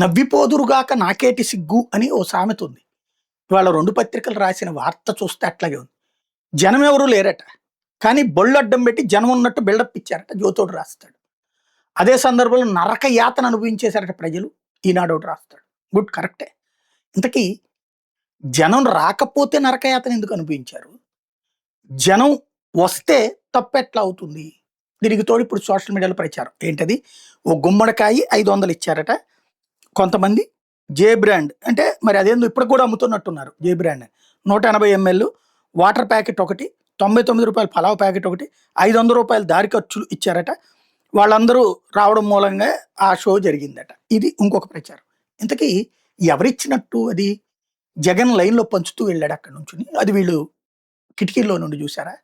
నవ్విపోదురుగాక నాకేటి సిగ్గు అని ఓ సామెత ఉంది. ఇవాళ 2 పత్రికలు రాసిన వార్త చూస్తే అట్లాగే ఉంది. జనం ఎవరు లేరట. కానీ బొళ్ళడ్డం పెట్టి జనం ఉన్నట్టు బిల్డప్ ఇచ్చారట. జ్యోతోడు రాస్తాడు. అదే సందర్భంలో నరక యాతన అనుభవించేశారట ప్రజలు. ఈనాడోడు రాస్తాడు. గుడ్ కరెక్టే. ఇంతకీ జనం రాకపోతే నరకయాతన ఎందుకు అనుభవించారు? జనం వస్తే తప్పెట్లా అవుతుంది? దీనికి తోడు ఇప్పుడు సోషల్ మీడియాలో ప్రచారం. ఏంటది? ఓ గుమ్మడికాయ 500 ఇచ్చారట. కొంతమంది జే బ్రాండ్ అంటే మరి అదేందో ఇప్పటికి కూడా అమ్ముతున్నట్టున్నారు. జే బ్రాండ్ 180 ml వాటర్ ప్యాకెట్ ఒకటి, 99 రూపాయల పలావ్ ప్యాకెట్ ఒకటి, 500 రూపాయల దారి ఖర్చులు ఇచ్చారట. వాళ్ళందరూ రావడం మూలంగా ఆ షో జరిగిందట. ఇది ఇంకొక ప్రచారం. ఇంతకీ ఎవరిచ్చినట్టు అది? జగన్ లైన్‌లో పంచుతూ వెళ్ళాడు అక్కడి నుంచుని. అది వీళ్ళు కిటికీల్లో నుండి చూసారా?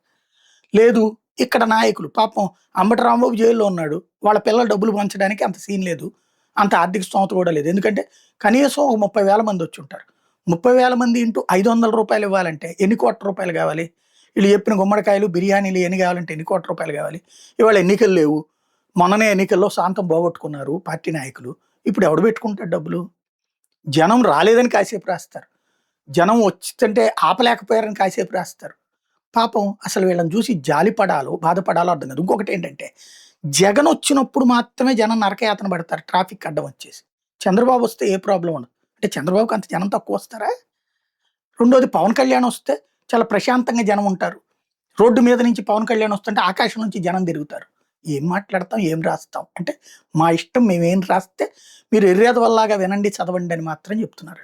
లేదు. ఇక్కడ నాయకులు పాపం అంబటి రాంబాబు జైల్లో ఉన్నాడు. వాళ్ళ పిల్లలు డబ్బులు పంచడానికి అంత సీన్ లేదు. అంత ఆర్థిక స్తోమత కూడా లేదు. ఎందుకంటే కనీసం ఒక 30,000 మంది వచ్చుంటారు. 30,000 మంది ఇంటూ రూ. 500 ఇవ్వాలంటే ఎన్ని కోట్ల రూపాయలు కావాలి? వీళ్ళు చెప్పిన గుమ్మడికాయలు, బిర్యానీలు ఎన్ని కావాలంటే ఎన్ని కోట్ల రూపాయలు కావాలి? ఇవాళ ఎన్నికలు లేవు. మొన్ననే ఎన్నికల్లో శాంతం పోగొట్టుకున్నారు పార్టీ నాయకులు. ఇప్పుడు ఎవడు పెట్టుకుంటాడు డబ్బులు? జనం రాలేదని కాసేపు రాస్తారు. జనం వచ్చింటే ఆపలేకపోయారని కాసేపు రాస్తారు. పాపం అసలు వీళ్ళని చూసి జాలిపడాలో, బాధపడాలో అర్థం కాదు. ఇంకొకటేంటంటే జగన్ వచ్చినప్పుడు మాత్రమే జనం నరకయాతన పడతారు ట్రాఫిక్ అడ్డం వచ్చేసి. చంద్రబాబు వస్తే ఏ ప్రాబ్లం ఉండదు. అంటే చంద్రబాబుకి అంత జనం తక్కువ వస్తారా? రెండోది పవన్ కళ్యాణ్ వస్తే చాలా ప్రశాంతంగా జనం ఉంటారు. రోడ్డు మీద నుంచి పవన్ కళ్యాణ్ వస్తుంటే ఆకాశం నుంచి జనం తిరుగుతారు. ఏం మాట్లాడతాం, ఏం రాస్తాం అంటే మా ఇష్టం మేమేం రాస్తే మీరు ఎర్రేదవల్లాగా వినండి, చదవండి అని మాత్రం చెప్తున్నారు.